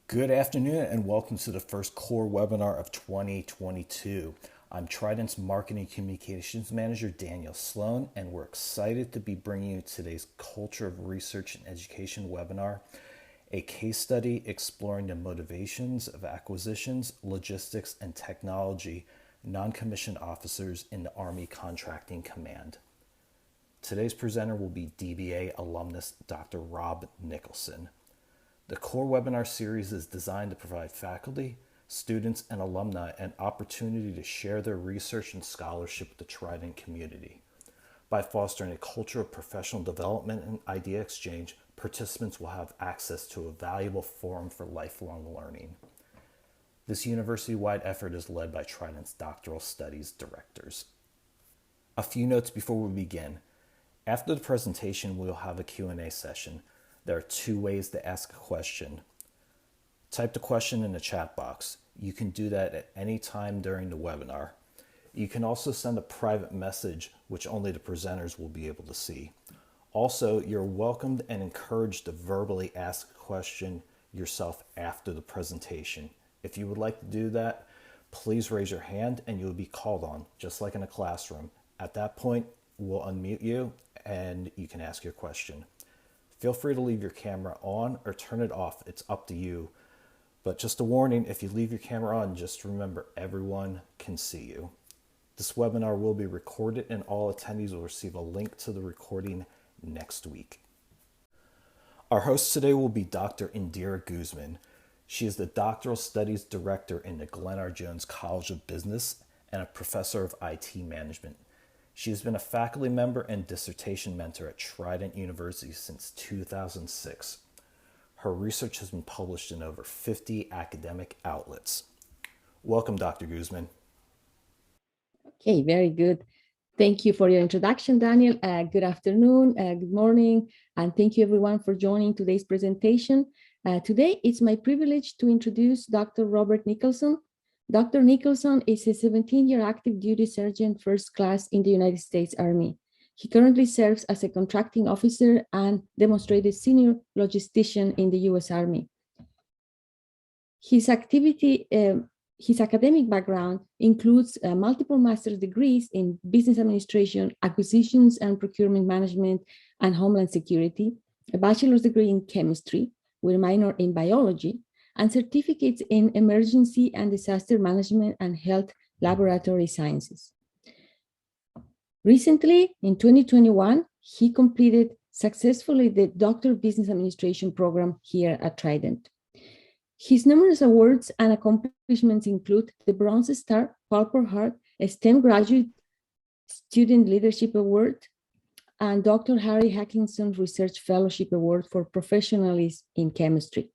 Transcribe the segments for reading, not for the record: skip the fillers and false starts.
Good afternoon and welcome to the first core webinar of 2022. I'm Trident's Marketing Communications Manager, Daniel Sloan, and we're excited to be bringing you today's Culture of Research and Education webinar, a case study exploring the motivations of acquisitions, logistics, and technology non-commissioned officers in the Army Contracting Command. Today's presenter will be DBA alumnus Dr. Rob Nicholson. The core webinar series is designed to provide faculty, students, and alumni an opportunity to share their research and scholarship with the Trident community. By fostering a culture of professional development and idea exchange, participants will have access to a valuable forum for lifelong learning. This university-wide effort is led by Trident's Doctoral Studies directors. A few notes before we begin. After the presentation, we will have a Q&A session. There are two ways to ask a question. Type the question in the chat box. You can do that at any time during the webinar. You can also send a private message, which only the presenters will be able to see. Also, you're welcomed and encouraged to verbally ask a question yourself after the presentation. If you would like to do that, please raise your hand and you will be called on, just like in a classroom. At that point, we'll unmute you and you can ask your question. Feel free to leave your camera on or turn it off. It's up to you. But just a warning, if you leave your camera on, just remember everyone can see you. This webinar will be recorded and all attendees will receive a link to the recording next week. Our host today will be Dr. Indira Guzman. She is the Doctoral Studies Director in the Glenn R. Jones College of Business and a Professor of IT Management. She has been a faculty member and dissertation mentor at Trident University since 2006. Her research has been published in over 50 academic outlets. Welcome, Dr. Guzman. Okay, very good. Thank you for your introduction, Daniel. Good afternoon, good morning, and thank you everyone for joining today's presentation. Today, it's my privilege to introduce Dr. Robert Nicholson. Dr. Nicholson is a 17-year active duty sergeant first class in the United States Army. He currently serves as a contracting officer and demonstrated senior logistician in the U.S. Army. His academic background includes multiple master's degrees in business administration, acquisitions and procurement management, and homeland security, a bachelor's degree in chemistry with a minor in biology, and certificates in emergency and disaster management and health laboratory sciences. Recently, in 2021, he completed successfully the Doctor of Business Administration program here at Trident. His numerous awards and accomplishments include the Bronze Star Purple Heart STEM Graduate Student Leadership Award and Dr. Harry Hackinson Research Fellowship Award for Professionalism in Chemistry.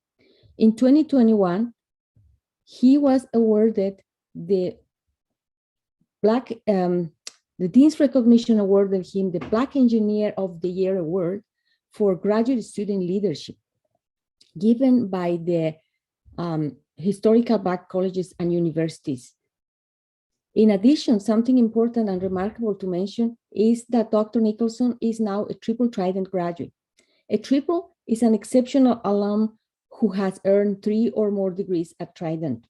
In 2021, he was awarded the Dean's Recognition awarded him the Black Engineer of the Year Award for graduate student leadership, given by the historical Black colleges and universities. In addition, something important and remarkable to mention is that Dr. Nicholson is now a triple Trident graduate. A triple is an exceptional alum who has earned 3 or more degrees at Trident.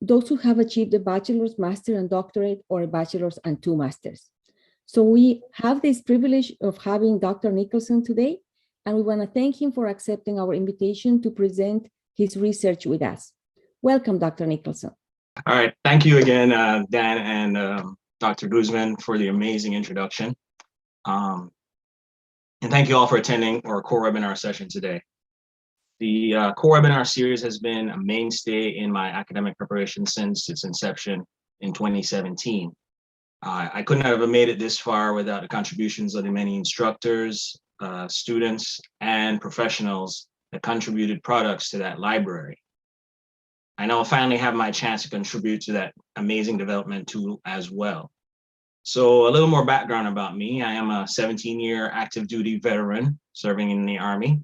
Those who have achieved a bachelor's, master, and doctorate, or a bachelor's and 2 masters. So we have this privilege of having Dr. Nicholson today, and we want to thank him for accepting our invitation to present his research with us. Welcome, Dr. Nicholson. All right, thank you again, Dan and Dr. Guzman for the amazing introduction. And thank you all for attending our core webinar session today. The core webinar series has been a mainstay in my academic preparation since its inception in 2017. I couldn't have made it this far without the contributions of the many instructors, students, and professionals that contributed products to that library. I now finally have my chance to contribute to that amazing development tool as well. So a little more background about me. I am a 17-year active duty veteran serving in the Army.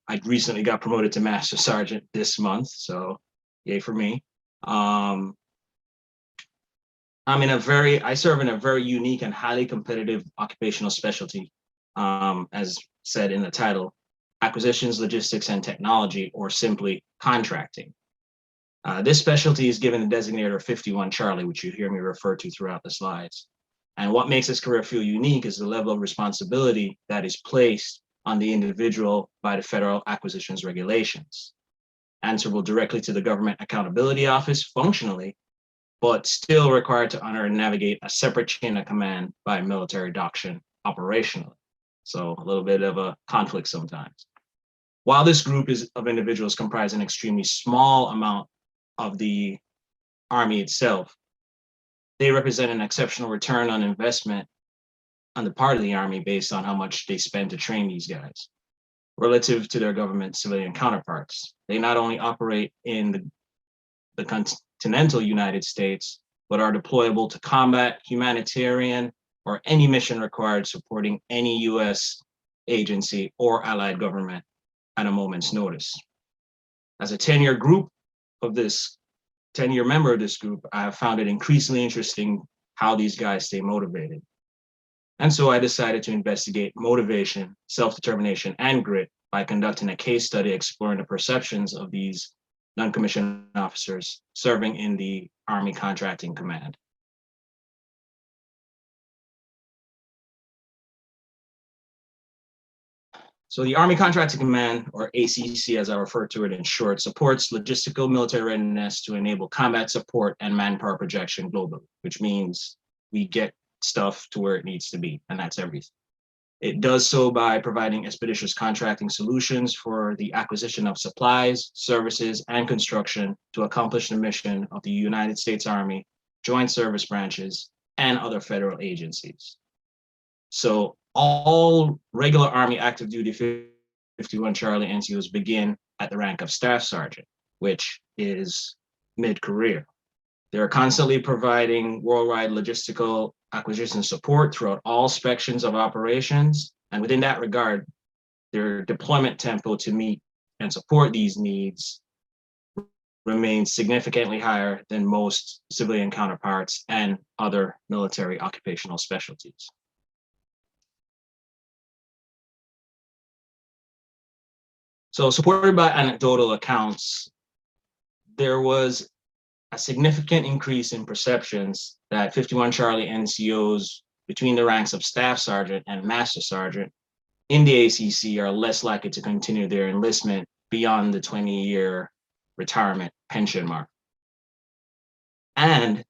I recently got promoted to Master Sergeant this month, so yay for me. I serve in a very unique and highly competitive occupational specialty, as said in the title, acquisitions, logistics, and technology, or simply contracting. This specialty is given the designator 51 Charlie, which you hear me refer to throughout the slides. And what makes this career field unique is the level of responsibility that is placed on the individual by the federal acquisitions regulations, answerable directly to the Government Accountability Office functionally, but still required to honor and navigate a separate chain of command by military doctrine operationally. So a little bit of a conflict sometimes. While this group of individuals comprise an extremely small amount of the Army itself, they represent an exceptional return on investment on the part of the Army based on how much they spend to train these guys relative to their government civilian counterparts. They not only operate in the continental United States, but are deployable to combat, humanitarian, or any mission required supporting any US agency or allied government at a moment's notice. As a 10-year member of this group, I have found it increasingly interesting how these guys stay motivated. And so I decided to investigate motivation, self-determination, and grit by conducting a case study exploring the perceptions of these non-commissioned officers serving in the Army Contracting Command. So the Army Contracting Command, or ACC as I refer to it in short, supports logistical military readiness to enable combat support and manpower projection globally, which means we get stuff to where it needs to be, and that's everything. It does so by providing expeditious contracting solutions for the acquisition of supplies, services, and construction to accomplish the mission of the United States Army, Joint Service Branches, and other federal agencies. So all regular Army active duty 51 Charlie NCOs begin at the rank of Staff Sergeant, which is mid-career. They're constantly providing worldwide logistical acquisition support throughout all sections of operations. And within that regard, their deployment tempo to meet and support these needs remains significantly higher than most civilian counterparts and other military occupational specialties. So supported by anecdotal accounts, there was a significant increase in perceptions that 51 Charlie NCOs between the ranks of Staff Sergeant and Master Sergeant in the ACC are less likely to continue their enlistment beyond the 20-year retirement pension mark. And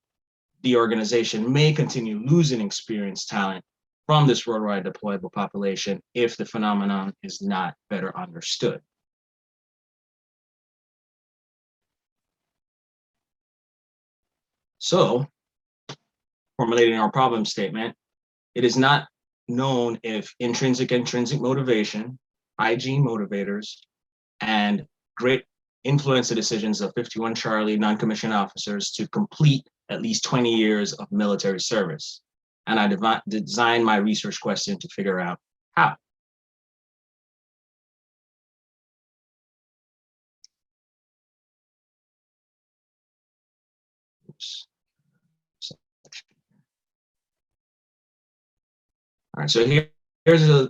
the organization may continue losing experienced talent from this worldwide deployable population if the phenomenon is not better understood. So, formulating our problem statement, it is not known if intrinsic motivation, IG motivators, and grit influence the decisions of 51 Charlie non-commissioned officers to complete at least 20 years of military service. And I designed my research question to figure out how. Oops. All right, so here's a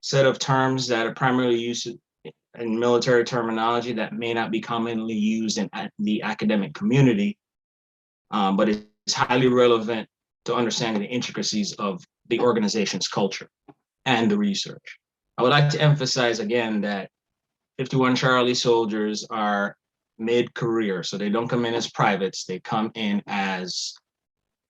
set of terms that are primarily used in military terminology that may not be commonly used in the academic community, but it's highly relevant to understanding the intricacies of the organization's culture and the research. I would like to emphasize again that 51 Charlie soldiers are mid-career, so they don't come in as privates, they come in as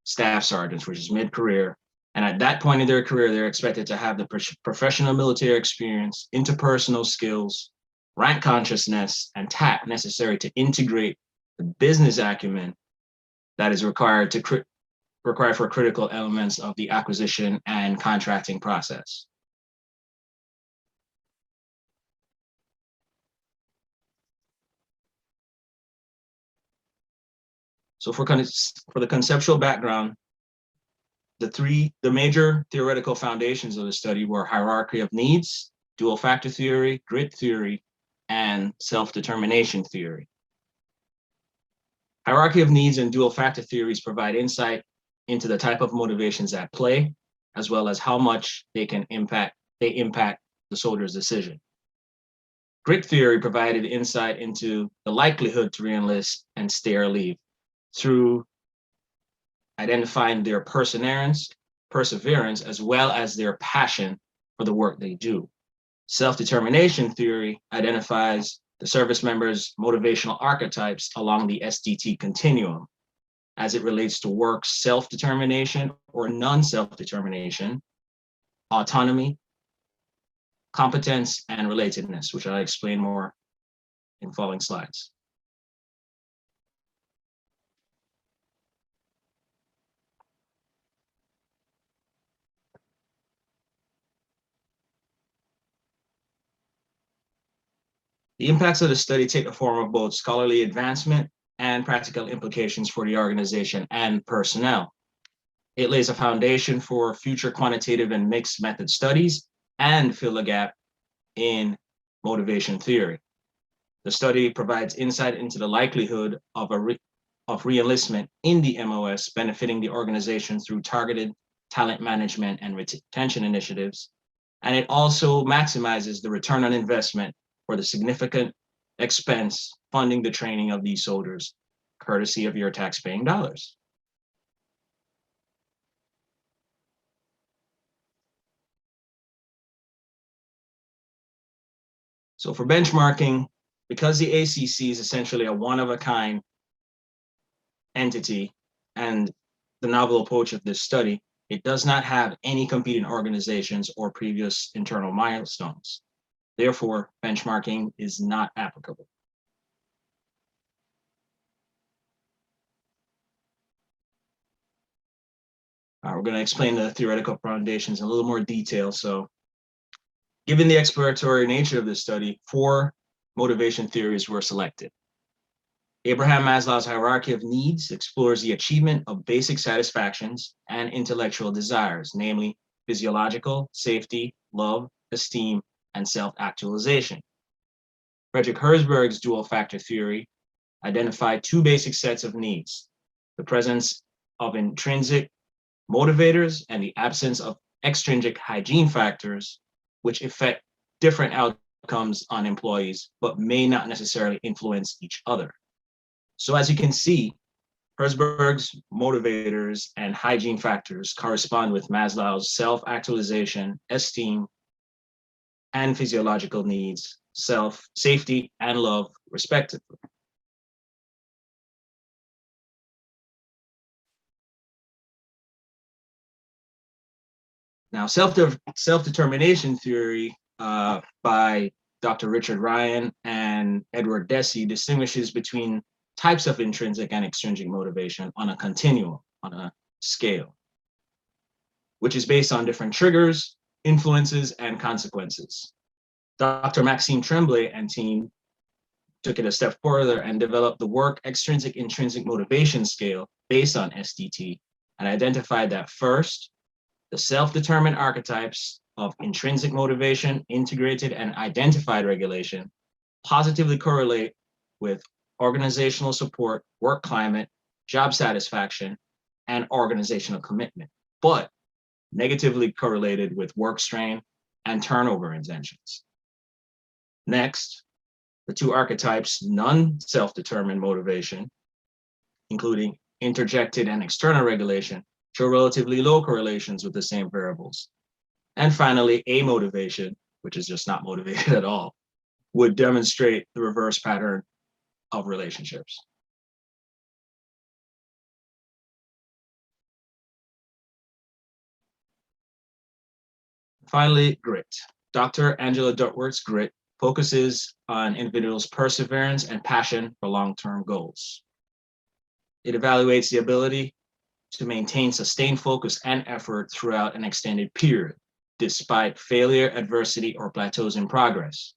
Staff Sergeants, which is mid-career. And at that point in their career, they're expected to have the professional military experience, interpersonal skills, rank consciousness, and tact necessary to integrate the business acumen that is required for critical elements of the acquisition and contracting process. So for the conceptual background, the major theoretical foundations of the study were hierarchy of needs, dual factor theory, grit theory, and self-determination theory. Hierarchy of needs and dual factor theories provide insight into the type of motivations at play, as well as how much they impact the soldier's decision. Grit theory provided insight into the likelihood to reenlist and stay or leave through identifying their perseverance, as well as their passion for the work they do. Self-determination theory identifies the service members' motivational archetypes along the SDT continuum as it relates to work self-determination or non-self-determination, autonomy, competence, and relatedness, which I'll explain more in following slides. The impacts of the study take the form of both scholarly advancement and practical implications for the organization and personnel. It lays a foundation for future quantitative and mixed method studies and fill a gap in motivation theory. The study provides insight into the likelihood of re-enlistment in the MOS benefiting the organization through targeted talent management and retention initiatives. And it also maximizes the return on investment for the significant expense funding the training of these soldiers, courtesy of your tax-paying dollars. So for benchmarking, because the ACC is essentially a one-of-a-kind entity and the novel approach of this study, it does not have any competing organizations or previous internal milestones. Therefore, benchmarking is not applicable. We're going to explain the theoretical foundations in a little more detail. So, given the exploratory nature of this study, 4 motivation theories were selected. Abraham Maslow's hierarchy of needs explores the achievement of basic satisfactions and intellectual desires, namely physiological, safety, love, esteem, and self-actualization. Frederick Herzberg's dual factor theory identified 2 basic sets of needs: the presence of intrinsic motivators and the absence of extrinsic hygiene factors, which affect different outcomes on employees, but may not necessarily influence each other. So as you can see, Herzberg's motivators and hygiene factors correspond with Maslow's self-actualization, esteem, and physiological needs, safety, and love, respectively. Now, self-determination theory by Dr. Richard Ryan and Edward Deci distinguishes between types of intrinsic and extrinsic motivation on a continuum, on a scale, which is based on different triggers, influences, and consequences. Dr. Maxime Tremblay and team took it a step further and developed the work extrinsic-intrinsic motivation scale based on SDT and identified that first, the self-determined archetypes of intrinsic motivation, integrated and identified regulation positively correlate with organizational support, work climate, job satisfaction, and organizational commitment, but negatively correlated with work strain and turnover intentions. Next, the 2 archetypes, non-self-determined motivation, including interjected and external regulation, show relatively low correlations with the same variables. And finally, amotivation, which is just not motivated at all, would demonstrate the reverse pattern of relationships. Finally, grit. Dr. Angela Duckworth's grit focuses on individuals' perseverance and passion for long-term goals. It evaluates the ability to maintain sustained focus and effort throughout an extended period, despite failure, adversity, or plateaus in progress.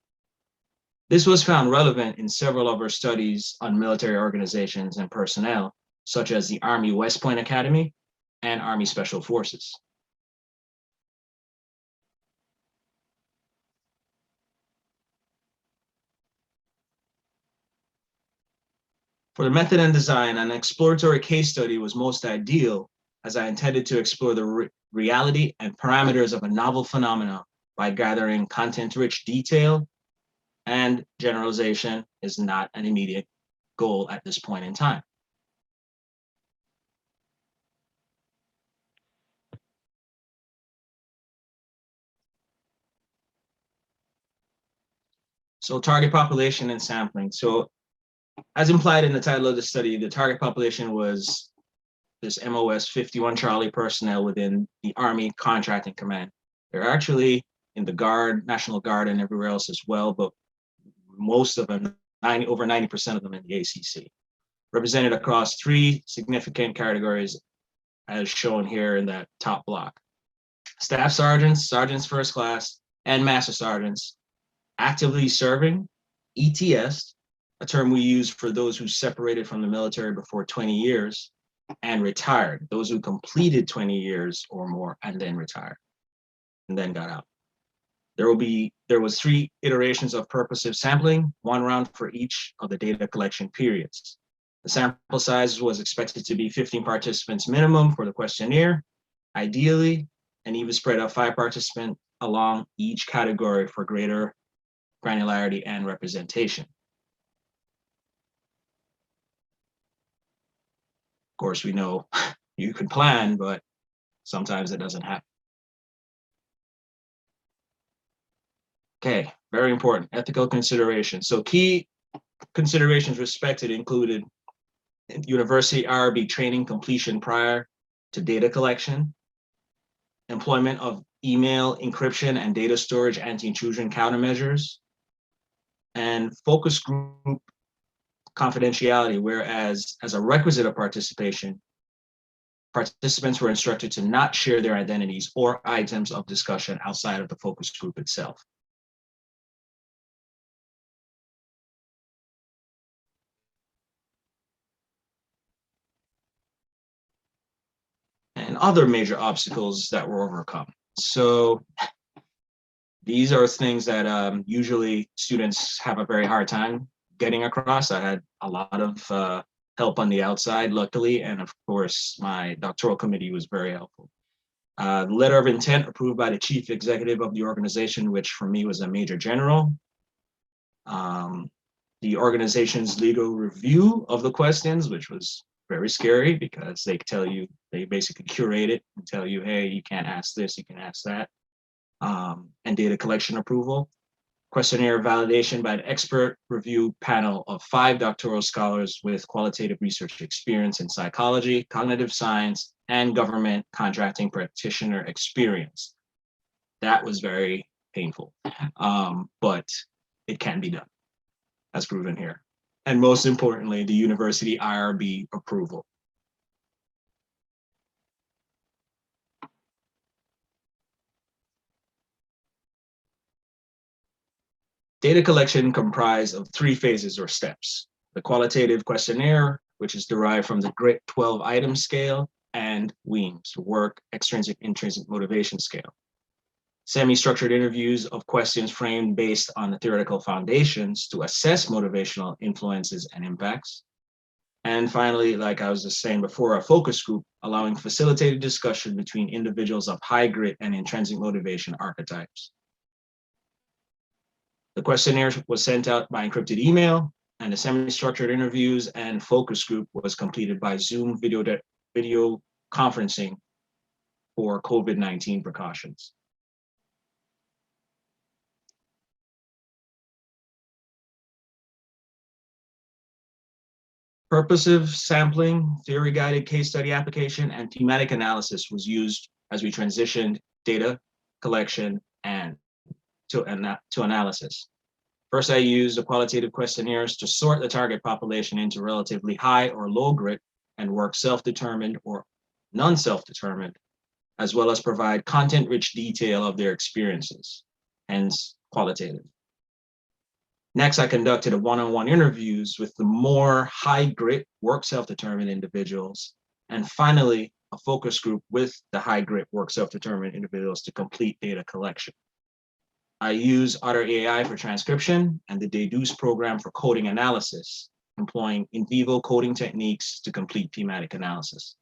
This was found relevant in several of our studies on military organizations and personnel, such as the Army West Point Academy and Army Special Forces. For the method and design, an exploratory case study was most ideal, as I intended to explore the reality and parameters of a novel phenomenon by gathering content-rich detail and generalization is not an immediate goal at this point in time. So target population and sampling. So as implied in the title of the study, the target population was this MOS 51 Charlie personnel within the Army Contracting Command. They're actually in the Guard, National Guard, and everywhere else as well, but most of them, over 90% of them in the ACC, represented across 3 significant categories as shown here in that top block. Staff sergeants, sergeants first class, and master sergeants actively serving, ETS, a term we use for those who separated from the military before 20 years, and retired, those who completed 20 years or more and then retired and then got out. There was 3 iterations of purposive sampling, 1 round for each of the data collection periods. The sample size was expected to be 15 participants minimum for the questionnaire, ideally an even spread of 5 participants along each category for greater granularity and representation. Of course, we know you could plan, but sometimes it doesn't happen. Okay, very important, ethical considerations. So key considerations respected included university IRB training completion prior to data collection, employment of email encryption and data storage anti-intrusion countermeasures, and focus group confidentiality, whereas as a requisite of participation, participants were instructed to not share their identities or items of discussion outside of the focus group itself. And other major obstacles that were overcome. So these are things that usually students have a very hard time getting across. I had a lot of help on the outside, luckily, and of course, my doctoral committee was very helpful. Letter of intent approved by the chief executive of the organization, which for me was a major general. The organization's legal review of the questions, which was very scary because they tell you, they basically curate it and tell you, hey, you can't ask this, you can ask that. And data collection approval. Questionnaire validation by an expert review panel of 5 doctoral scholars with qualitative research experience in psychology, cognitive science, and government contracting practitioner experience. That was very painful, but it can be done, as proven here. And most importantly, the university IRB approval. Data collection comprised of 3 phases or steps. The qualitative questionnaire, which is derived from the GRIT 12 item scale, and WEAMS, work extrinsic intrinsic motivation scale. Semi-structured interviews of questions framed based on the theoretical foundations to assess motivational influences and impacts. And finally, like I was just saying before, a focus group allowing facilitated discussion between individuals of high grit and intrinsic motivation archetypes. The questionnaire was sent out by encrypted email, and the semi-structured interviews and focus group was completed by Zoom video conferencing for COVID-19 precautions. Purposive sampling, theory-guided case study application, and thematic analysis was used as we transitioned data collection and to analysis. First, I used the qualitative questionnaires to sort the target population into relatively high or low grit and work self-determined or non-self-determined, as well as provide content-rich detail of their experiences, hence qualitative. Next, I conducted one-on-one interviews with the more high grit work self-determined individuals. And finally, a focus group with the high grit work self-determined individuals to complete data collection. I use Otter AI for transcription and the Deduce program for coding analysis, employing in vivo coding techniques to complete thematic analysis.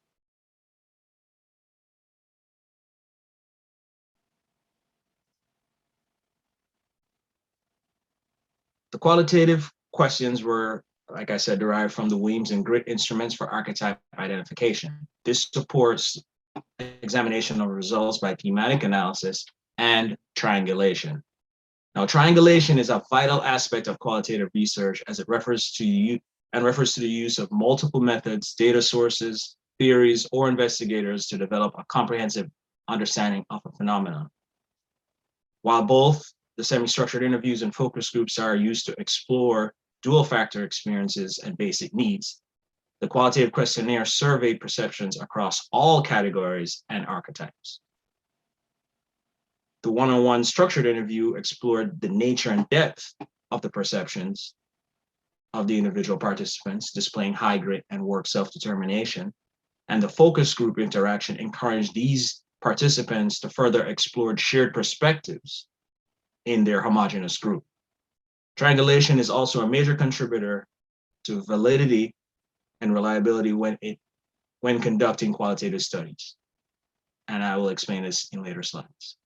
The qualitative questions were, like I said, derived from the Weems and Grit instruments for archetype identification. This supports examination of results by thematic analysis and triangulation. Now, triangulation is a vital aspect of qualitative research as it refers to the use of multiple methods, data sources, theories, or investigators to develop a comprehensive understanding of a phenomenon. While both the semi-structured interviews and focus groups are used to explore dual factor experiences and basic needs, the qualitative questionnaire surveyed perceptions across all categories and archetypes. The one-on-one structured interview explored the nature and depth of the perceptions of the individual participants, displaying high grit and work self-determination. And the focus group interaction encouraged these participants to further explore shared perspectives in their homogeneous group. Triangulation is also a major contributor to validity and reliability when conducting qualitative studies. And I will explain this in later slides.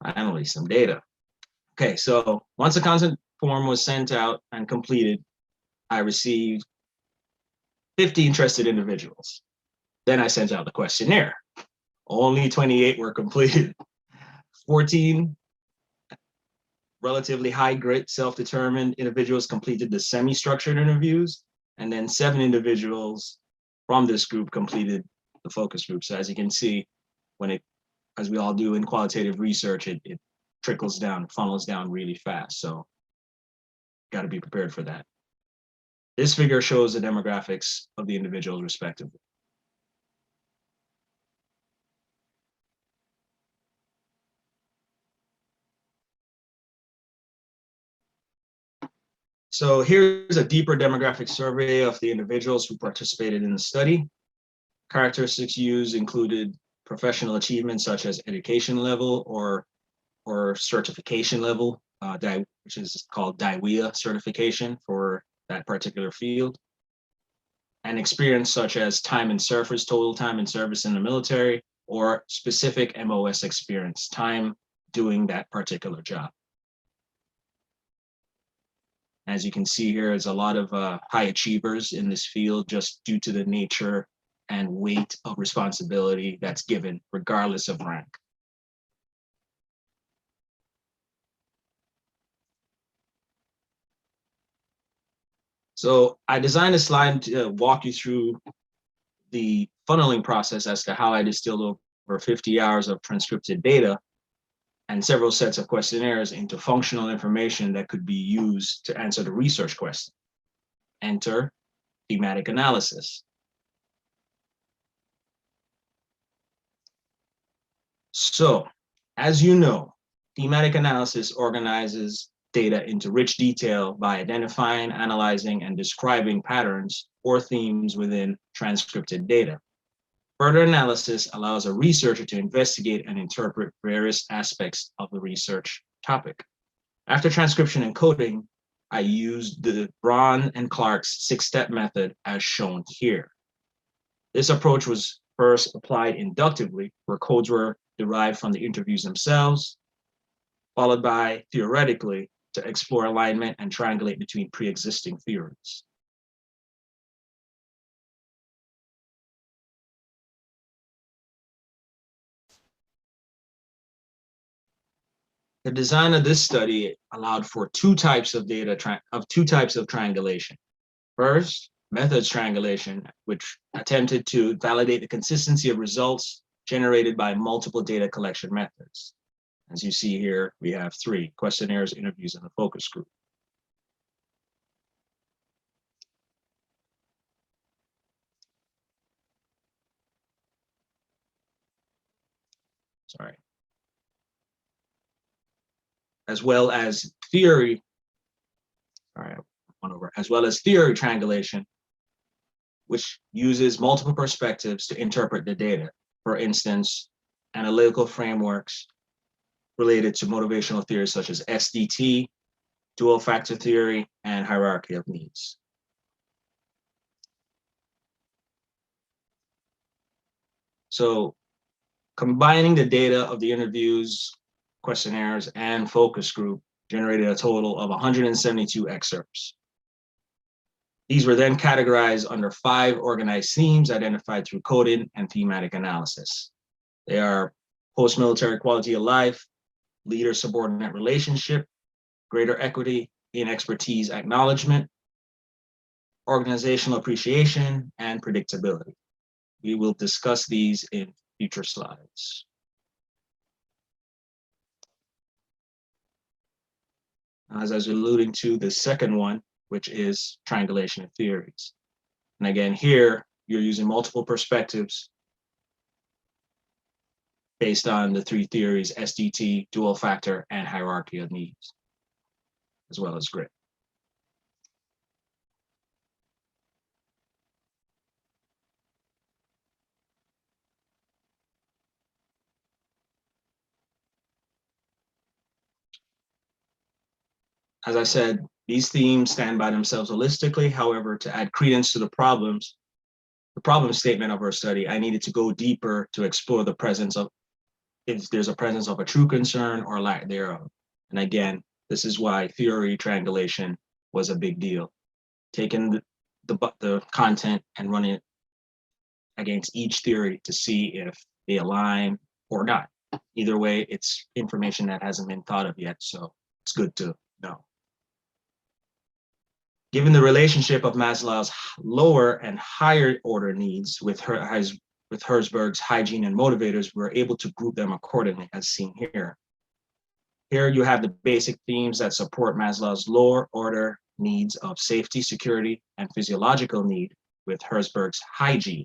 Finally, some data. Okay, so once the consent form was sent out and completed, I received 50 interested individuals. Then I sent out the questionnaire. Only 28 were completed. 14 relatively high grit, self-determined individuals completed the semi-structured interviews, and then 7 individuals from this group completed the focus group. So as you can see, as we all do in qualitative research, it trickles down, funnels down really fast. So got to be prepared for that. This figure shows the demographics of the individuals respectively. So here's a deeper demographic survey of the individuals who participated in the study. Characteristics used included professional achievements such as education level or certification level, which is called DIWEA certification for that particular field, and experience such as time in service, total time in service in the military, or specific MOS experience, time doing that particular job. As you can see here, there's a lot of high achievers in this field just due to the nature and weight of responsibility that's given regardless of rank. So I designed a slide to walk you through the funneling process as to how I distilled over 50 hours of transcripted data and several sets of questionnaires into functional information that could be used to answer the research question. Enter thematic analysis. So, as you know, thematic analysis organizes data into rich detail by identifying, analyzing, and describing patterns or themes within transcripted data. Further analysis allows a researcher to investigate and interpret various aspects of the research topic. After transcription and coding, I used the Braun and Clark's 6-step method as shown here. This approach was first applied inductively, where codes were derived from the interviews themselves, followed by theoretically to explore alignment and triangulate between pre-existing theories. The design of this study allowed for two types of triangulation. First, methods triangulation, which attempted to validate the consistency of results generated by multiple data collection methods. As you see here, we have 3: questionnaires, interviews, and the focus group. Sorry. As well as theory, as well as theory triangulation, which uses multiple perspectives to interpret the data. For instance, analytical frameworks related to motivational theories such as SDT, dual factor theory, and hierarchy of needs. So combining the data of the interviews questionnaires, and focus group generated a total of 172 excerpts. These were then categorized under 5 organized themes identified through coding and thematic analysis. They are post-military quality of life, leader-subordinate relationship, greater equity in expertise acknowledgement, organizational appreciation, and predictability. We will discuss these in future slides. As I was alluding to, the second one, which is triangulation of theories. And again, here, you're using multiple perspectives based on the 3 theories, SDT, dual factor, and hierarchy of needs, as well as grit. As I said, these themes stand by themselves holistically. However, to add credence to the problem statement of our study, I needed to go deeper to explore the presence of, if there's a presence of a true concern or lack thereof. And again, this is why theory triangulation was a big deal. Taking the content and running it against each theory to see if they align or not. Either way, it's information that hasn't been thought of yet, so it's good to know. Given the relationship of Maslow's lower and higher order needs with Herzberg's hygiene and motivators, we're able to group them accordingly, as seen here. Here you have the basic themes that support Maslow's lower order needs of safety, security, and physiological need with Herzberg's hygiene.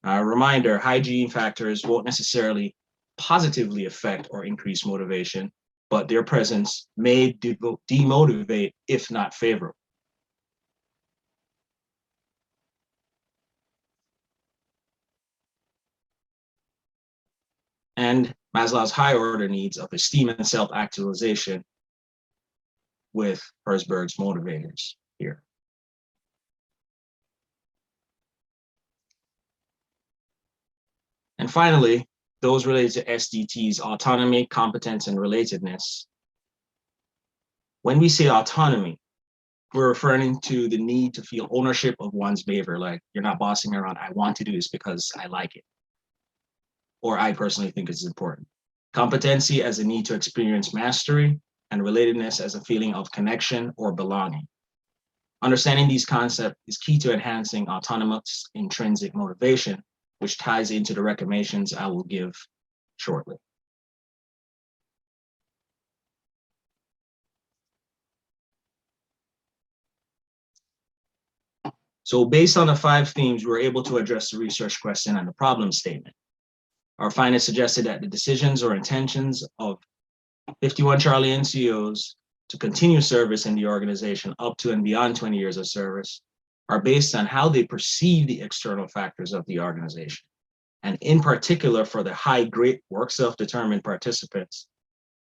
A reminder, hygiene factors won't necessarily positively affect or increase motivation, but their presence may demotivate if not favorable. And Maslow's high order needs of esteem and self-actualization with Herzberg's motivators here. And finally, those related to SDT's autonomy, competence, and relatedness. When we say autonomy, we're referring to the need to feel ownership of one's behavior, like you're not bossing around, I want to do this because I like it, or I personally think it's important. Competency as a need to experience mastery, and relatedness as a feeling of connection or belonging. Understanding these concepts is key to enhancing autonomous intrinsic motivation, which ties into the recommendations I will give shortly. So based on the 5 themes, we were able to address the research question and the problem statement. Our findings suggested that the decisions or intentions of 51 Charlie NCOs to continue service in the organization up to and beyond 20 years of service are based on how they perceive the external factors of the organization. And in particular, for the high-grade work self-determined participants,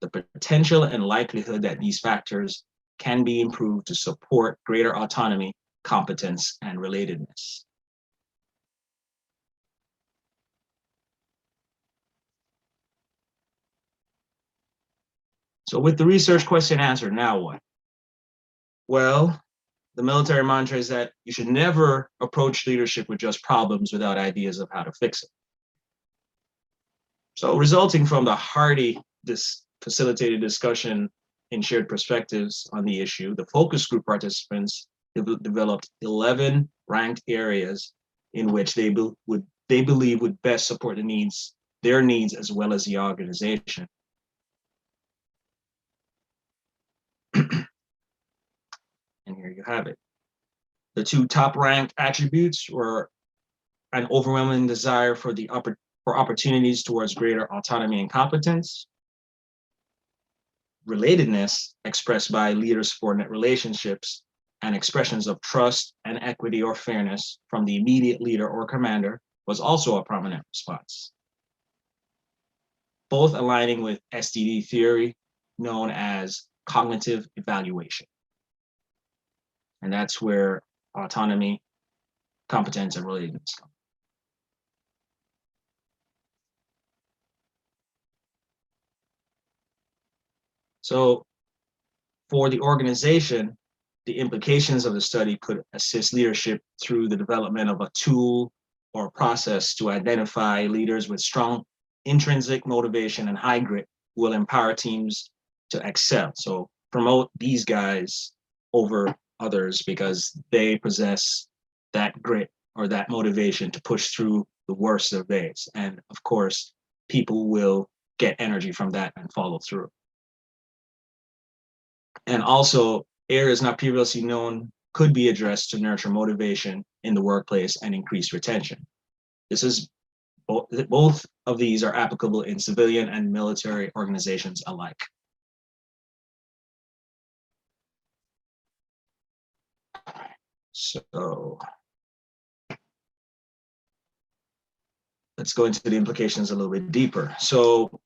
the potential and likelihood that these factors can be improved to support greater autonomy, competence, and relatedness. So with the research question answered, now what? Well, the military mantra is that you should never approach leadership with just problems without ideas of how to fix it. So resulting from the hearty, facilitated discussion in shared perspectives on the issue, the focus group participants developed 11 ranked areas in which they believe would best support their needs as well as the organization. And here you have it. The 2 top ranked attributes were an overwhelming desire for opportunities towards greater autonomy and competence, relatedness expressed by leader-subordinate relationships, and expressions of trust and equity or fairness from the immediate leader or commander was also a prominent response. Both aligning with SDT theory known as cognitive evaluation. And that's where autonomy, competence, and relatedness come. So for the organization, the implications of the study could assist leadership through the development of a tool or process to identify leaders with strong intrinsic motivation and high grit who will empower teams to excel. So promote these guys over others because they possess that grit or that motivation to push through the worst of days. And of course, people will get energy from that and follow through. And also, areas not previously known could be addressed to nurture motivation in the workplace and increase retention. This is both of these are applicable in civilian and military organizations alike. So let's go into the implications a little bit deeper. So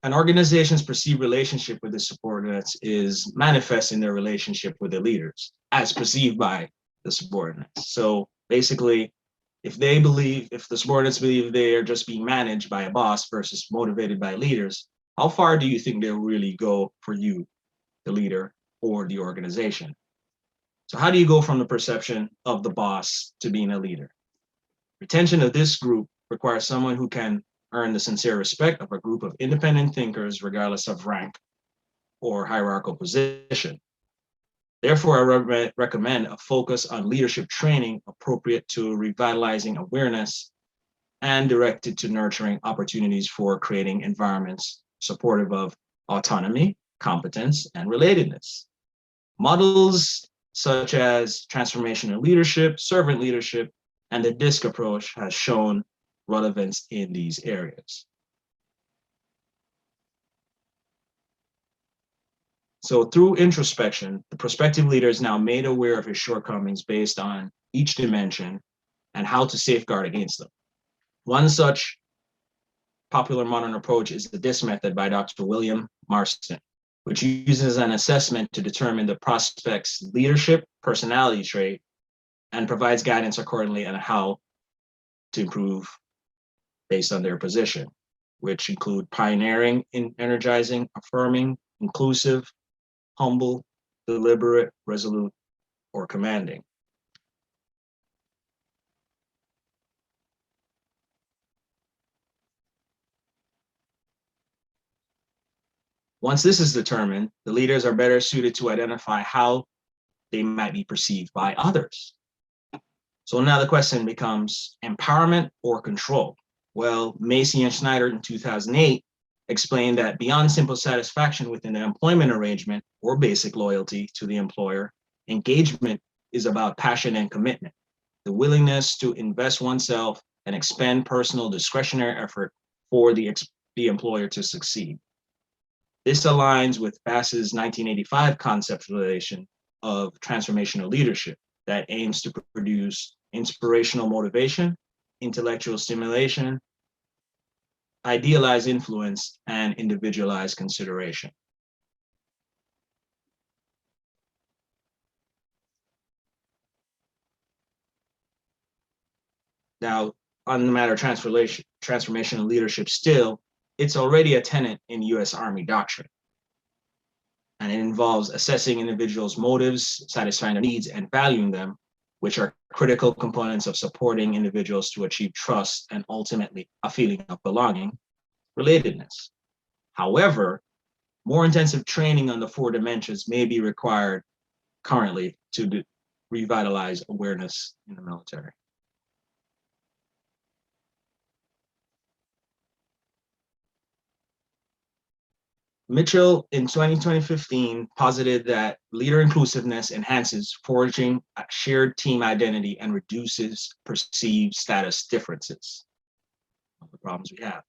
an organization's perceived relationship with the subordinates is manifest in their relationship with the leaders as perceived by the subordinates. So basically, if the subordinates believe they are just being managed by a boss versus motivated by leaders, how far do you think they'll really go for you, the leader, or the organization? So how do you go from the perception of the boss to being a leader? Retention of this group requires someone who can earn the sincere respect of a group of independent thinkers, regardless of rank or hierarchical position. Therefore, I recommend a focus on leadership training appropriate to revitalizing awareness and directed to nurturing opportunities for creating environments supportive of autonomy, competence, and relatedness. Models such as transformational leadership, servant leadership, and the DISC approach has shown relevance in these areas. So through introspection, the prospective leader is now made aware of his shortcomings based on each dimension and how to safeguard against them. One such popular modern approach is the DISC method by Dr. William Marston, which uses an assessment to determine the prospect's leadership personality trait and provides guidance accordingly on how to improve based on their position, which include pioneering, energizing, affirming, inclusive, humble, deliberate, resolute, or commanding. Once this is determined, the leaders are better suited to identify how they might be perceived by others. So now the question becomes empowerment or control? Well, Macy and Schneider in 2008 explained that beyond simple satisfaction within an employment arrangement or basic loyalty to the employer, engagement is about passion and commitment, the willingness to invest oneself and expend personal discretionary effort for the employer to succeed. This aligns with Bass's 1985 conceptualization of transformational leadership that aims to produce inspirational motivation, intellectual stimulation, idealized influence, and individualized consideration. Now, on the matter of transformational leadership still, it's already a tenet in US Army doctrine. And it involves assessing individuals' motives, satisfying their needs, and valuing them, which are critical components of supporting individuals to achieve trust and ultimately a feeling of belonging, relatedness. However, more intensive training on the 4 dimensions may be required currently to revitalize awareness in the military. Mitchell in 2015 posited that leader inclusiveness enhances forging a shared team identity and reduces perceived status differences. One of the problems we have.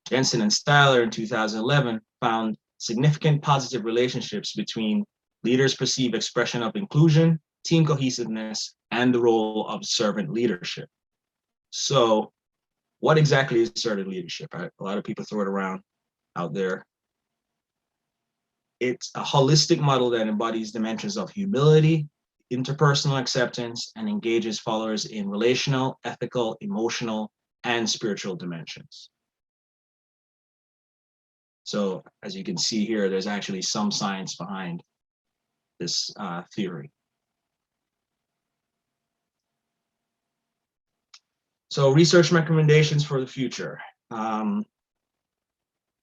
Jensen and Styler in 2011 found significant positive relationships between leaders' perceived expression of inclusion, team cohesiveness, and the role of servant leadership. So what exactly is servant leadership? A lot of people throw it around out there. It's a holistic model that embodies dimensions of humility, interpersonal acceptance, and engages followers in relational, ethical, emotional, and spiritual dimensions. So as you can see here, there's actually some science behind this theory. So research recommendations for the future.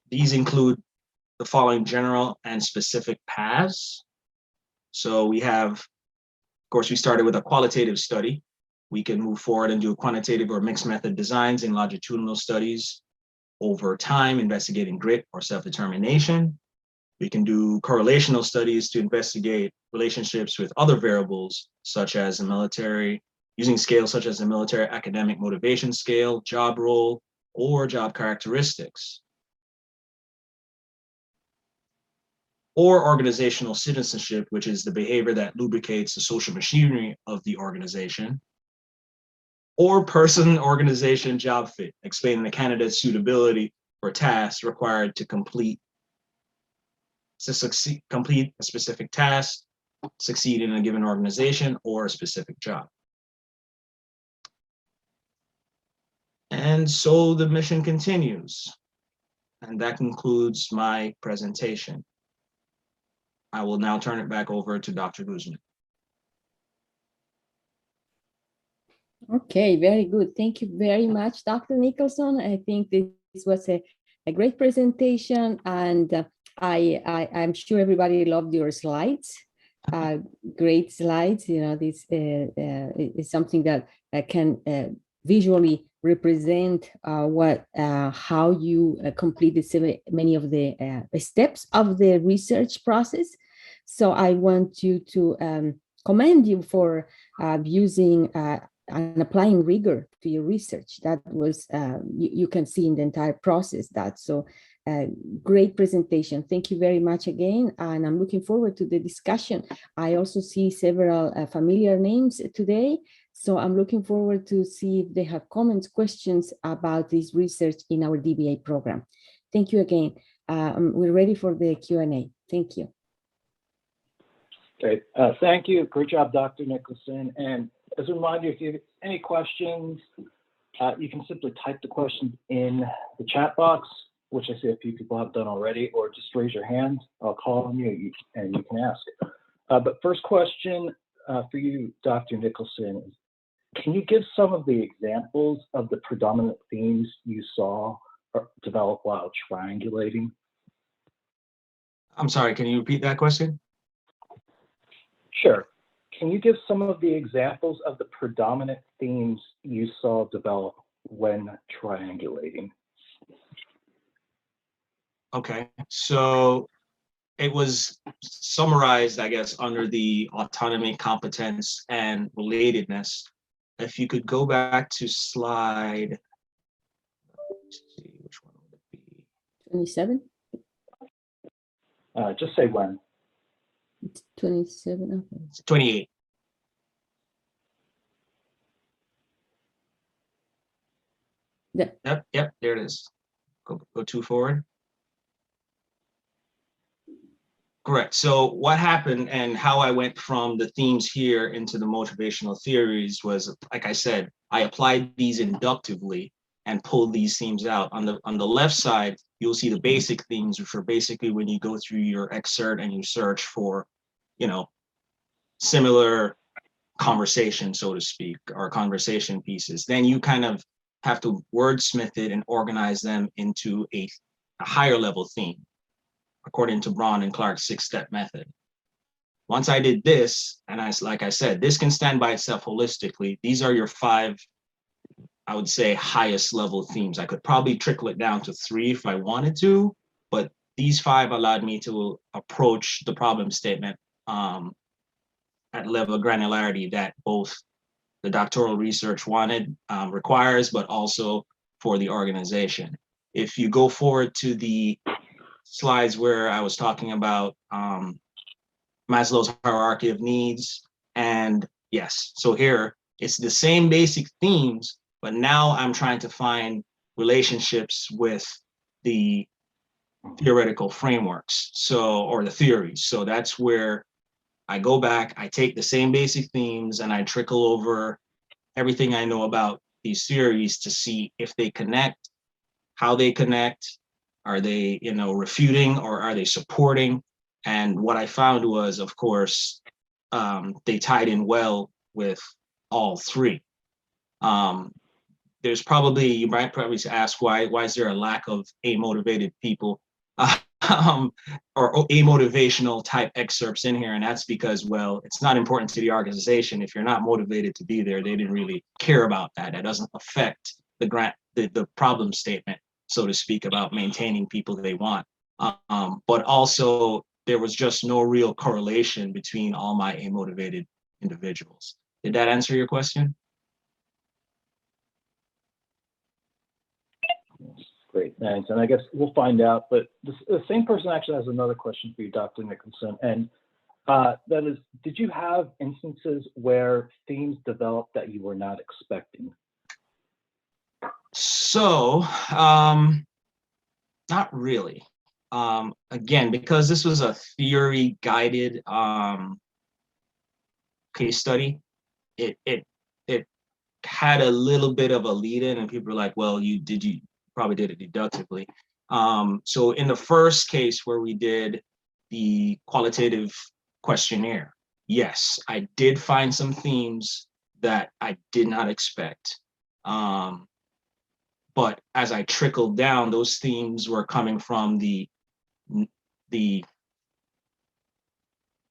These include the following general and specific paths. So we have, of course, we started with a qualitative study. We can move forward and do quantitative or mixed method designs in longitudinal studies over time, investigating grit or self-determination. We can do correlational studies to investigate relationships with other variables, such as the military, using scales such as the military academic motivation scale, job role, or job characteristics. Or organizational citizenship, which is the behavior that lubricates the social machinery of the organization. Or person, organization, job fit, explaining the candidate's suitability for tasks required to complete a specific task, succeed in a given organization or a specific job. And so the mission continues. And that concludes my presentation. I will now turn it back over to Dr. Guzman. Okay, very good. Thank you very much, Dr. Nicholson. I think this was a great presentation, and I'm sure everybody loved your slides. Great slides. You know, this is something that can visually represent how you completed many of the steps of the research process. So I want you to commend you for using and applying rigor to your research. That was, you can see in the entire process that. So great presentation. Thank you very much again. And I'm looking forward to the discussion. I also see several familiar names today. So I'm looking forward to see if they have comments, questions about this research in our DBA program. Thank you again. We're ready for the Q&A. Thank you. Great. Thank you. Great job, Dr. Nicholson. And as a reminder, if you have any questions, you can simply type the questions in the chat box, which I see a few people have done already, or just raise your hand. I'll call on you and you can ask. But first question for you, Dr. Nicholson, is can you give some of the examples of the predominant themes you saw develop while triangulating? I'm sorry, can you repeat that question? Sure. Can you give some of the examples of the predominant themes you saw develop when triangulating? Okay, so it was summarized, I guess, under the autonomy, competence, and relatedness. If you could go back to slide, let's see, which one would it be? 27? Just say when. It's 27. Okay. It's 28. Yeah. Yep, there it is. Go two forward. Correct. So what happened and how I went from the themes here into the motivational theories was, like I said, I applied these inductively and pulled these themes out. On the left side, you'll see the basic themes, which are basically when you go through your excerpt and you search for, you know, similar conversation, so to speak, or conversation pieces. Then you kind of have to wordsmith it and organize them into a higher level theme, according to Braun and Clark's 6-step method. Once I did this, and like I said, this can stand by itself holistically. These are your 5, I would say, highest level themes. I could probably trickle it down to 3 if I wanted to, but these 5 allowed me to approach the problem statement at a level of granularity that both the doctoral research requires, but also for the organization. If you go forward to the slides where I was talking about Maslow's hierarchy of needs, and yes, so here it's the same basic themes, but now I'm trying to find relationships with the theoretical frameworks, or the theories. So that's where I go back, I take the same basic themes and I trickle over everything I know about these theories to see if they connect, how they connect, Are they, refuting, or are they supporting? And what I found was, of course, they tied in well with all three. You might probably ask why is there a lack of A-motivated people or A-motivational type excerpts in here? And that's because, well, it's not important to the organization. If you're not motivated to be there, they didn't really care about that. That doesn't affect the problem statement, so to speak, about maintaining people they want. But also, there was just no real correlation between all my A-motivated individuals. Did that answer your question? Great, thanks. And I guess we'll find out, but the same person actually has another question for you, Dr. Nicholson. And that is, did you have instances where themes developed that you were not expecting? So, not really. Again, because this was a theory-guided case study, it had a little bit of a lead-in, and people were like, well, you probably did it deductively. So in the first case where we did the qualitative questionnaire, yes, I did find some themes that I did not expect. But as I trickled down, those themes were coming from the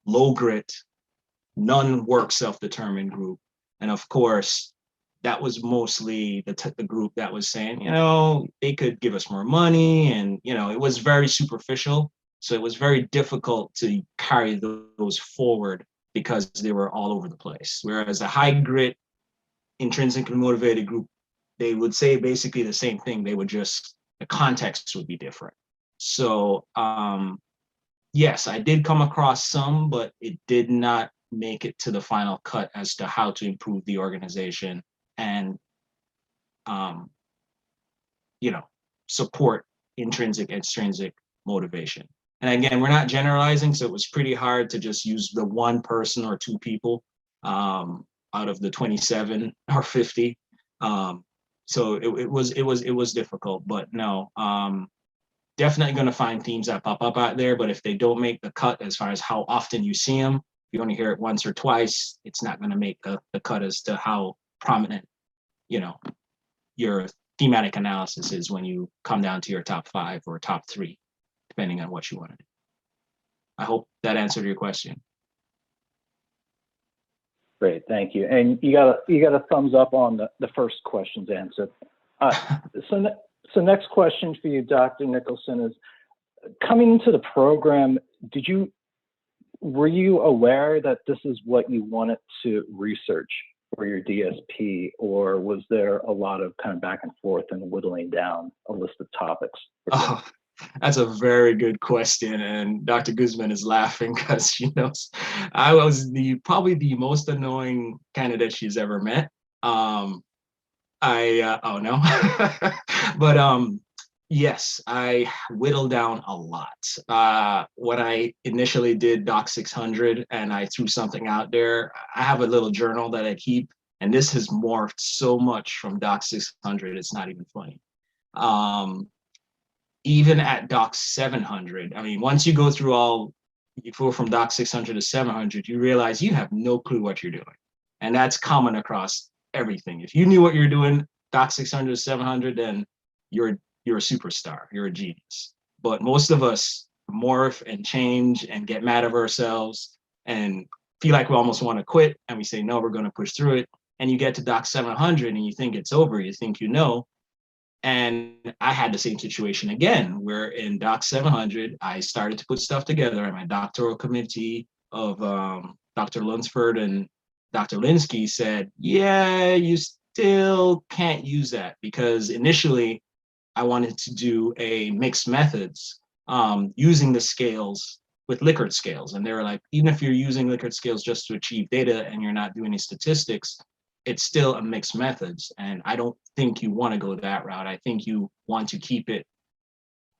low grit, non-work self-determined group. And of course, that was mostly the group that was saying, they could give us more money. And, it was very superficial. So it was very difficult to carry those forward because they were all over the place. Whereas a high grit, intrinsically motivated group, they would say basically the same thing. They would just, the context would be different. So yes, I did come across some, but it did not make it to the final cut as to how to improve the organization and support intrinsic, extrinsic motivation. And again, we're not generalizing, so it was pretty hard to just use the one person or two people out of the 27 or 50. So it was difficult, but no, definitely going to find themes that pop up out there. But if they don't make the cut as far as how often you see them, you only hear it once or twice, it's not going to make the cut as to how prominent, your thematic analysis is when you come down to your top 5 or top 3, depending on what you want to do. I hope that answered your question. Great, thank you. And you got a thumbs up on the first question's answer. So next question for you, Dr. Nicholson, is coming into the program, were you aware that this is what you wanted to research for your DSP, or was there a lot of kind of back and forth and whittling down a list of topics? Oh, that's a very good question, and Dr. Guzman is laughing because she knows I was probably the most annoying candidate she's ever met. Oh no, but yes, I whittled down a lot. When I initially did Doc 600 and I threw something out there, I have a little journal that I keep, and this has morphed so much from Doc 600, it's not even funny. Even at Doc 700, I mean, once you go from Doc 600 to 700, you realize you have no clue what you're doing. And that's common across everything. If you knew what you're doing, Doc 600 to 700, then you're a superstar, you're a genius. But most of us morph and change and get mad at ourselves and feel like we almost want to quit. And we say, no, we're going to push through it. And you get to Doc 700 and you think it's over, you think you know. And I had the same situation again, where in Doc 700, I started to put stuff together, and my doctoral committee of Dr. Lunsford and Dr. Linsky said, yeah, you still can't use that, because initially I wanted to do a mixed methods using the scales with Likert scales. And they were like, even if you're using Likert scales just to achieve data and you're not doing any statistics, it's still a mixed methods. And I don't think you want to go that route. I think you want to keep it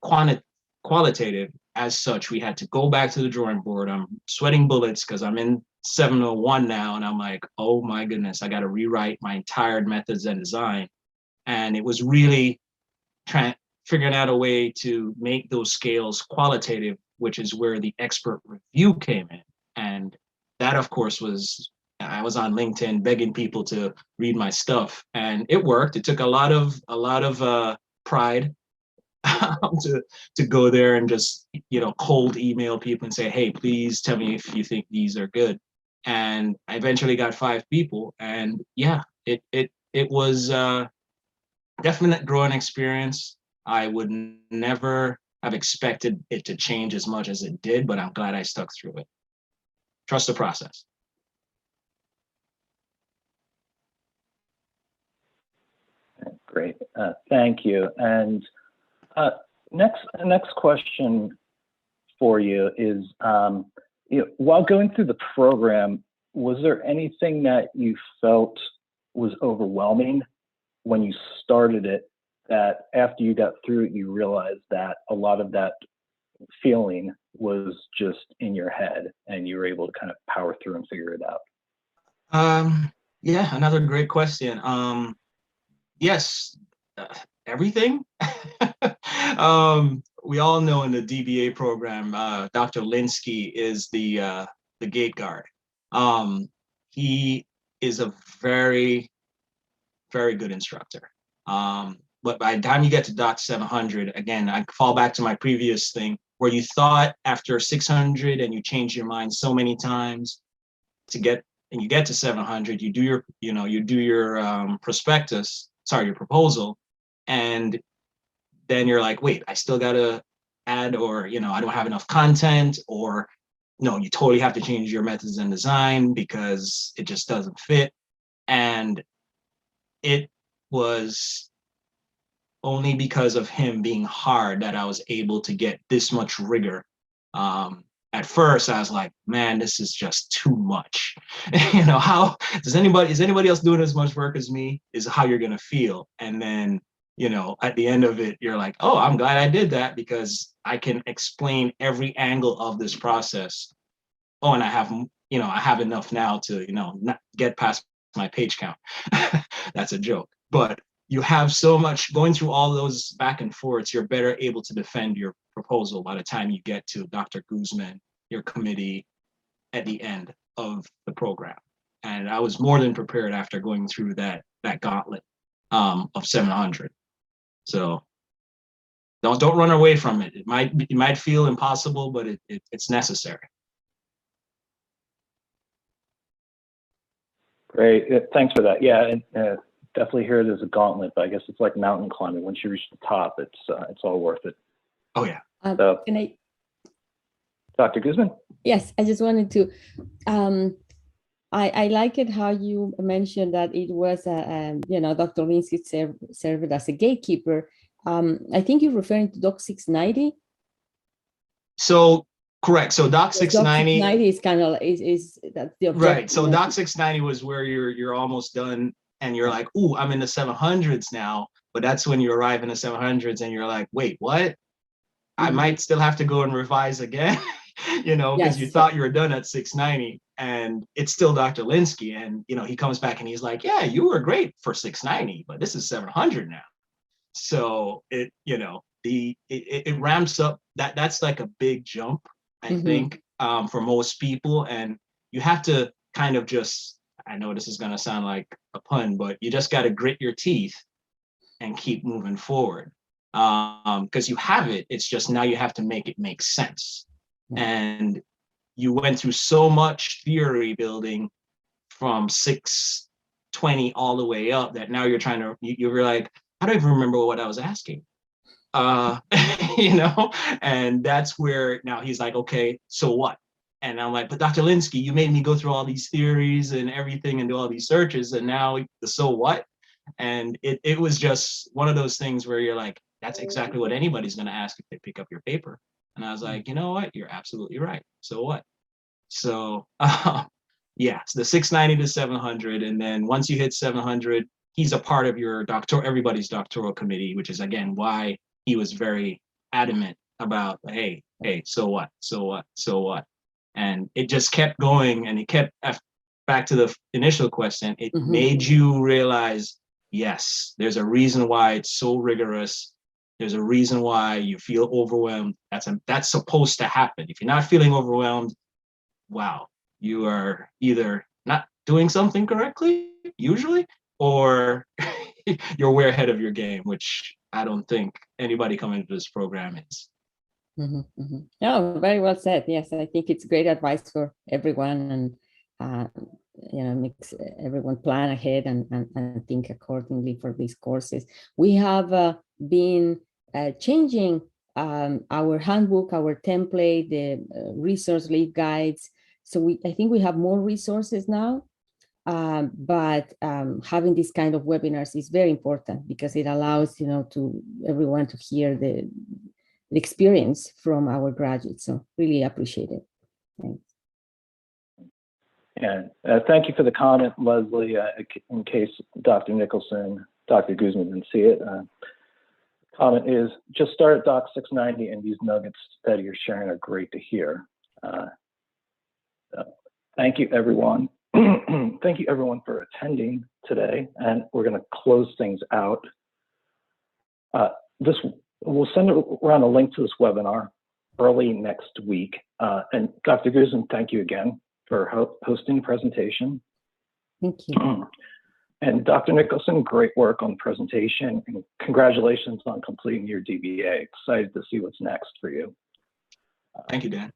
qualitative. As such, we had to go back to the drawing board. I'm sweating bullets because I'm in 701 now, and I'm like, oh my goodness, I got to rewrite my entire methods and design. And it was really figuring out a way to make those scales qualitative, which is where the expert review came in. And that, of course, I was on LinkedIn begging people to read my stuff, and it worked. It took a lot of pride to go there and just, cold email people and say, hey, please tell me if you think these are good. And I eventually got 5 people, and yeah, it was a definite growing experience. I would never have expected it to change as much as it did, but I'm glad I stuck through it. Trust the process. Great, thank you. And next question for you is, while going through the program, was there anything that you felt was overwhelming when you started it, that after you got through it, you realized that a lot of that feeling was just in your head and you were able to kind of power through and figure it out? Yeah, another great question. Yes, everything. We all know in the DBA program, Dr. Linsky is the gate guard. He is a very, very good instructor. But by the time you get to Doc 700, again, I fall back to my previous thing where you thought after 600 and you change your mind so many times you get to 700, you do your prospectus, your proposal, and then you're like, wait, I still gotta add, or, I don't have enough content, or no, you totally have to change your methods and design because it just doesn't fit. And it was only because of him being hard that I was able to get this much rigor. At first I was like, man, this is just too much. How is anybody else doing as much work as me, is how you're gonna feel. And then, at the end of it, you're like, oh, I'm glad I did that because I can explain every angle of this process. Oh, and I have enough now to, not get past my page count. That's a joke. But you have so much going through all those back and forths, you're better able to defend your proposal by the time you get to Dr. Guzman, your committee, at the end of the program. And I was more than prepared after going through that gauntlet of 700. So don't run away from it. It might feel impossible, but it's necessary. Great, thanks for that. Yeah, and definitely hear it as a gauntlet, but I guess it's like mountain climbing. Once you reach the top, it's all worth it. Oh yeah. So, Can I? Dr. Guzman? Yes, I just wanted to. I like it how you mentioned that it was Dr. Linsky served as a gatekeeper. I think you're referring to Doc 690. So correct. So Doc 690. Doc 690 is kind of is that's the objective. Right. So Doc 690 was where you're almost done, and you're like, ooh, I'm in the 700s now. But that's when you arrive in the 700s, and you're like, wait, what? I might still have to go and revise again, because you thought you were done at 690, and it's still Dr. Linsky. And, he comes back and he's like, yeah, you were great for 690, but this is 700 now. So it ramps up. That's like a big jump, I think, for most people. And you have to kind of just, I know this is going to sound like a pun, but you just got to grit your teeth and keep moving forward. Because you have it, it's just now you have to make it make sense. And you went through so much theory building from 620 all the way up that now you're trying to, you were like, I don't even remember what I was asking. And that's where now he's like, okay, so what? And I'm like, but Dr. Linsky, you made me go through all these theories and everything and do all these searches, and now the so what? And it was just one of those things where you're like, that's exactly what anybody's going to ask if they pick up your paper. And I was like, you know what? You're absolutely right. So what? So yeah, it's the 690 to 700. And then once you hit 700, he's a part of your everybody's doctoral committee, which is, again, why he was very adamant about, hey, so what? So what? So what? And it just kept going, and it kept, back to the initial question, it made you realize, yes, there's a reason why it's so rigorous. There's a reason why you feel overwhelmed. That's supposed to happen. If you're not feeling overwhelmed, wow, you are either not doing something correctly, usually, or you're way ahead of your game, which I don't think anybody coming into this program is. Oh, very well said. Yes, I think it's great advice for everyone, and makes everyone plan ahead and think accordingly for these courses. We have been changing our handbook, our template, the resource lead guides. So I think we have more resources now. But having this kind of webinars is very important because it allows to everyone to hear the experience from our graduates. So really appreciate it. Thanks. And thank you for the comment, Leslie. In case Dr. Nicholson, Dr. Guzman didn't see it, comment is just start at Doc 690, and these nuggets that you're sharing are great to hear. Thank you, everyone. Thank you, everyone, for attending today, and we're going to close things out. We'll send around a link to this webinar early next week. And Dr. Guzman, thank you again for hosting the presentation. Thank you. And Dr. Nicholson, great work on the presentation, and congratulations on completing your DBA. Excited to see what's next for you. Thank you, Dan.